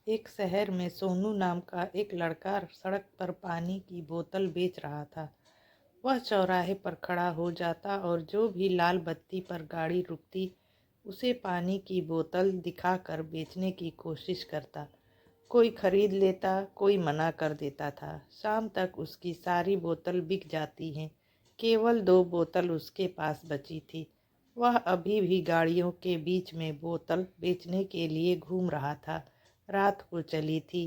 एक शहर में सोनू नाम का एक लड़का सड़क पर पानी की बोतल बेच रहा था। वह चौराहे पर खड़ा हो जाता और जो भी लाल बत्ती पर गाड़ी रुकती उसे पानी की बोतल दिखाकर बेचने की कोशिश करता। कोई खरीद लेता, कोई मना कर देता था। शाम तक उसकी सारी बोतल बिक जाती हैं। केवल 2 बोतल उसके पास बची थी। वह अभी भी गाड़ियों के बीच में बोतल बेचने के लिए घूम रहा था। रात को चली थी।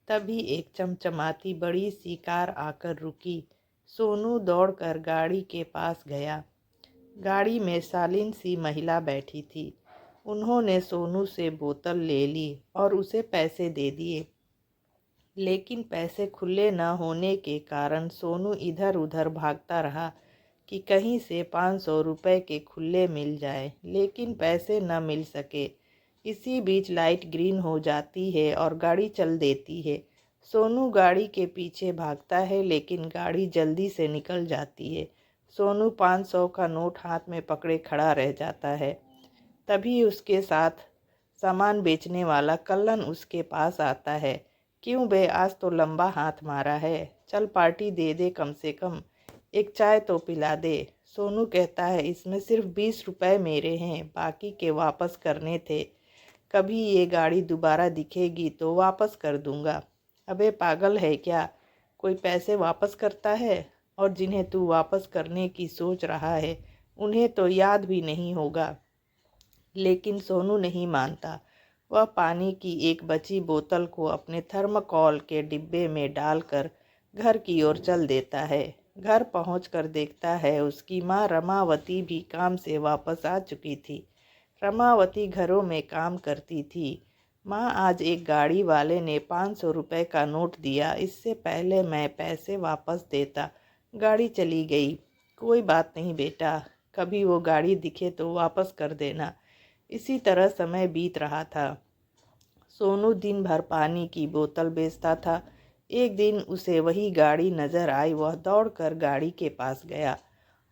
तभी एक चमचमाती बड़ी सी कार आकर रुकी। सोनू दौड़कर गाड़ी के पास गया। गाड़ी में शालीन सी महिला बैठी थी। उन्होंने सोनू से बोतल ले ली और उसे पैसे दे दिए। लेकिन पैसे खुले न होने के कारण सोनू इधर उधर भागता रहा कि कहीं से 500 रुपये के खुले मिल जाए, लेकिन पैसे न मिल सके। इसी बीच लाइट ग्रीन हो जाती है और गाड़ी चल देती है। सोनू गाड़ी के पीछे भागता है, लेकिन गाड़ी जल्दी से निकल जाती है। सोनू 500 का नोट हाथ में पकड़े खड़ा रह जाता है। तभी उसके साथ सामान बेचने वाला कल्लन उसके पास आता है। क्यों बे, आज तो लंबा हाथ मारा है। चल पार्टी दे दे, कम से कम एक चाय तो पिला दे। सोनू कहता है, इसमें सिर्फ 20 रुपए मेरे हैं, बाकी के वापस करने थे। कभी ये गाड़ी दोबारा दिखेगी तो वापस कर दूंगा। अबे पागल है क्या, कोई पैसे वापस करता है? और जिन्हें तू वापस करने की सोच रहा है उन्हें तो याद भी नहीं होगा। लेकिन सोनू नहीं मानता। वह पानी की एक बची बोतल को अपने थर्मोकोल के डिब्बे में डालकर घर की ओर चल देता है। घर पहुंचकर देखता है उसकी माँ रमावती भी काम से वापस आ चुकी थी। रमावती घरों में काम करती थी। माँ, आज एक गाड़ी वाले ने 500 रुपये का नोट दिया, इससे पहले मैं पैसे वापस देता। गाड़ी चली गई। कोई बात नहीं बेटा, कभी वो गाड़ी दिखे तो वापस कर देना। इसी तरह समय बीत रहा था। सोनू दिन भर पानी की बोतल बेचता था। एक दिन उसे वही गाड़ी नजर आई। वह दौड़कर गाड़ी के पास गया।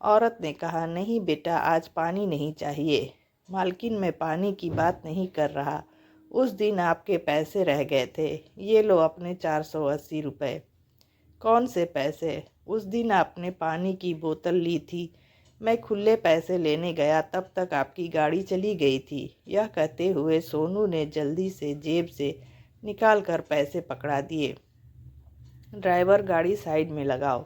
औरत ने कहा, नहीं बेटा, आज पानी नहीं चाहिए। मालकिन, मैं पानी की बात नहीं कर रहा। उस दिन आपके पैसे रह गए थे, ये लो अपने 480 रुपये। कौन से पैसे? उस दिन आपने पानी की बोतल ली थी, मैं खुले पैसे लेने गया, तब तक आपकी गाड़ी चली गई थी। यह कहते हुए सोनू ने जल्दी से जेब से निकाल कर पैसे पकड़ा दिए। ड्राइवर, गाड़ी साइड में लगाओ।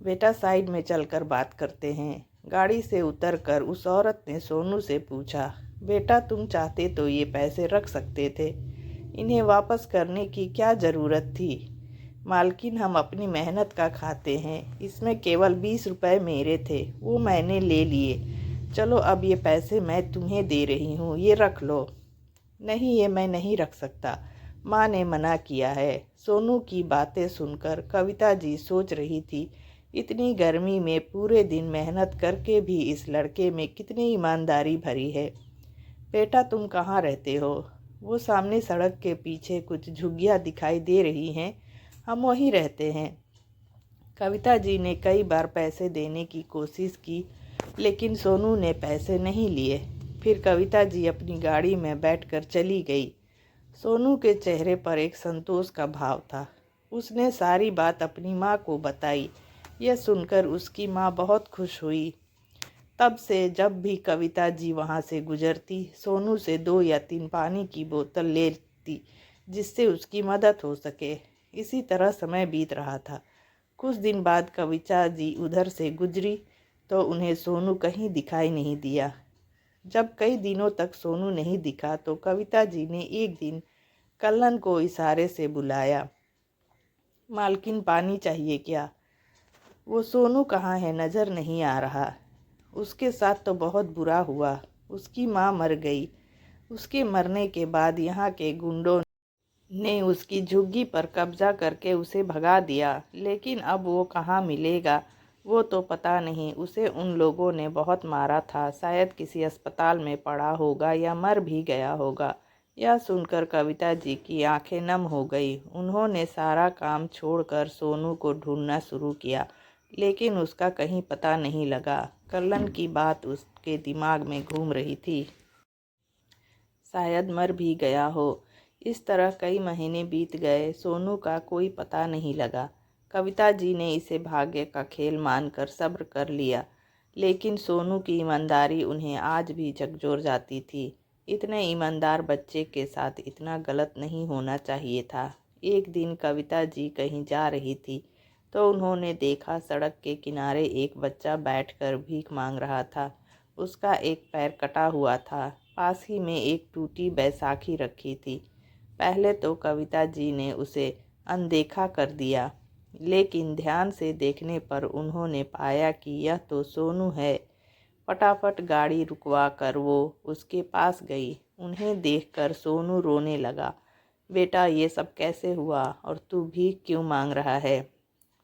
बेटा, साइड में चलकर बात करते हैं। गाड़ी से उतरकर उस औरत ने सोनू से पूछा, बेटा तुम चाहते तो ये पैसे रख सकते थे, इन्हें वापस करने की क्या ज़रूरत थी? मालकिन, हम अपनी मेहनत का खाते हैं, इसमें केवल 20 रुपये मेरे थे, वो मैंने ले लिए। चलो अब ये पैसे मैं तुम्हें दे रही हूँ, ये रख लो। नहीं, ये मैं नहीं रख सकता, माँ ने मना किया है। सोनू की बातें सुनकर कविता जी सोच रही थी, इतनी गर्मी में पूरे दिन मेहनत करके भी इस लड़के में कितनी ईमानदारी भरी है। बेटा तुम कहाँ रहते हो? वो सामने सड़क के पीछे कुछ झुग्गियाँ दिखाई दे रही हैं, हम वहीं रहते हैं। कविता जी ने कई बार पैसे देने की कोशिश की, लेकिन सोनू ने पैसे नहीं लिए। फिर कविता जी अपनी गाड़ी में बैठकर चली गई। सोनू के चेहरे पर एक संतोष का भाव था। उसने सारी बात अपनी माँ को बताई। यह सुनकर उसकी माँ बहुत खुश हुई। तब से जब भी कविता जी वहाँ से गुजरती, सोनू से 2 या 3 पानी की बोतल लेती, जिससे उसकी मदद हो सके। इसी तरह समय बीत रहा था। कुछ दिन बाद कविता जी उधर से गुजरी तो उन्हें सोनू कहीं दिखाई नहीं दिया। जब कई दिनों तक सोनू नहीं दिखा तो कविता जी ने एक दिन कल्लन को इशारे से बुलाया। मालकिन, पानी चाहिए क्या? वो सोनू कहाँ है, नज़र नहीं आ रहा। उसके साथ तो बहुत बुरा हुआ, उसकी माँ मर गई। उसके मरने के बाद यहाँ के गुंडों ने उसकी झुग्गी पर कब्जा करके उसे भगा दिया, लेकिन अब वो कहाँ मिलेगा वो तो पता नहीं। उसे उन लोगों ने बहुत मारा था, शायद किसी अस्पताल में पड़ा होगा या मर भी गया होगा। यह सुनकर कविता जी की आंखें नम हो गई। उन्होंने सारा काम छोड़कर सोनू को ढूंढना शुरू किया, लेकिन उसका कहीं पता नहीं लगा। कल्लन की बात उसके दिमाग में घूम रही थी, शायद मर भी गया हो। इस तरह कई महीने बीत गए। सोनू का कोई पता नहीं लगा। कविता जी ने इसे भाग्य का खेल मानकर सब्र कर लिया, लेकिन सोनू की ईमानदारी उन्हें आज भी झकझोर जाती थी। इतने ईमानदार बच्चे के साथ इतना गलत नहीं होना चाहिए था। एक दिन कविता जी कहीं जा रही थी तो उन्होंने देखा सड़क के किनारे एक बच्चा बैठकर भीख मांग रहा था। उसका एक पैर कटा हुआ था। पास ही में एक टूटी बैसाखी रखी थी। पहले तो कविता जी ने उसे अनदेखा कर दिया, लेकिन ध्यान से देखने पर उन्होंने पाया कि यह तो सोनू है। फटाफट गाड़ी रुकवा कर वो उसके पास गई। उन्हें देखकर सोनू रोने लगा। बेटा, ये सब कैसे हुआ और तू भीख क्यों मांग रहा है?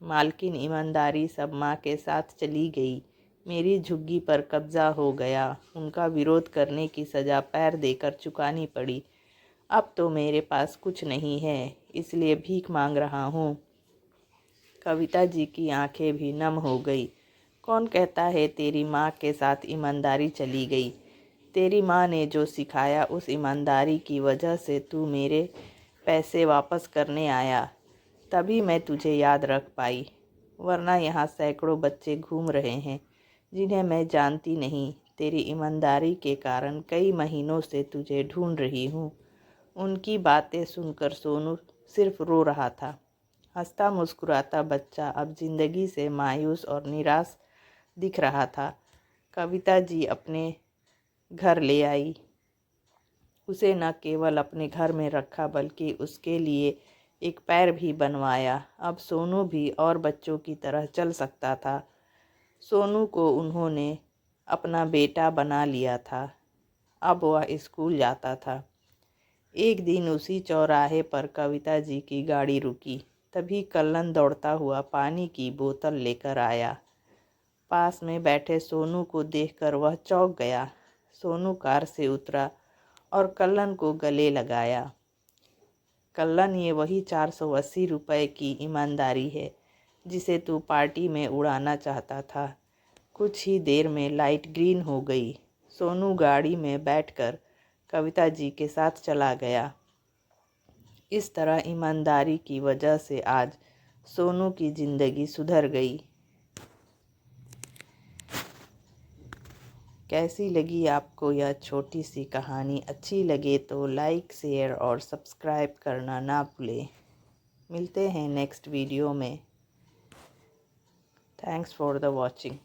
मालकिन ईमानदारी सब माँ के साथ चली गई। मेरी झुग्गी पर कब्जा हो गया। उनका विरोध करने की सज़ा पैर देकर चुकानी पड़ी। अब तो मेरे पास कुछ नहीं है, इसलिए भीख मांग रहा हूँ। कविता जी की आंखें भी नम हो गई। कौन कहता है तेरी माँ के साथ ईमानदारी चली गई? तेरी माँ ने जो सिखाया उस ईमानदारी की वजह से तू मेरे पैसे वापस करने आया, तभी मैं तुझे याद रख पाई। वरना यहाँ सैकड़ों बच्चे घूम रहे हैं जिन्हें मैं जानती नहीं। तेरी ईमानदारी के कारण कई महीनों से तुझे ढूंढ रही हूँ। उनकी बातें सुनकर सोनू सिर्फ रो रहा था। हंसता मुस्कुराता बच्चा अब जिंदगी से मायूस और निराश दिख रहा था। कविता जी अपने घर ले आई। उसे न केवल अपने घर में रखा बल्कि उसके लिए एक पैर भी बनवाया। अब सोनू भी और बच्चों की तरह चल सकता था। सोनू को उन्होंने अपना बेटा बना लिया था। अब वह स्कूल जाता था। एक दिन उसी चौराहे पर कविता जी की गाड़ी रुकी। तभी कल्लन दौड़ता हुआ पानी की बोतल लेकर आया। पास में बैठे सोनू को देखकर वह चौंक गया। सोनू कार से उतरा और कल्लन को गले लगाया। कल्लन, ये वही 480 रुपये की ईमानदारी है जिसे तू पार्टी में उड़ाना चाहता था। कुछ ही देर में लाइट ग्रीन हो गई। सोनू गाड़ी में बैठकर कविता जी के साथ चला गया। इस तरह ईमानदारी की वजह से आज सोनू की ज़िंदगी सुधर गई। कैसी लगी आपको यह छोटी सी कहानी? अच्छी लगे तो लाइक, शेयर और सब्सक्राइब करना ना भूलें। मिलते हैं नेक्स्ट वीडियो में। Thanks for the watching.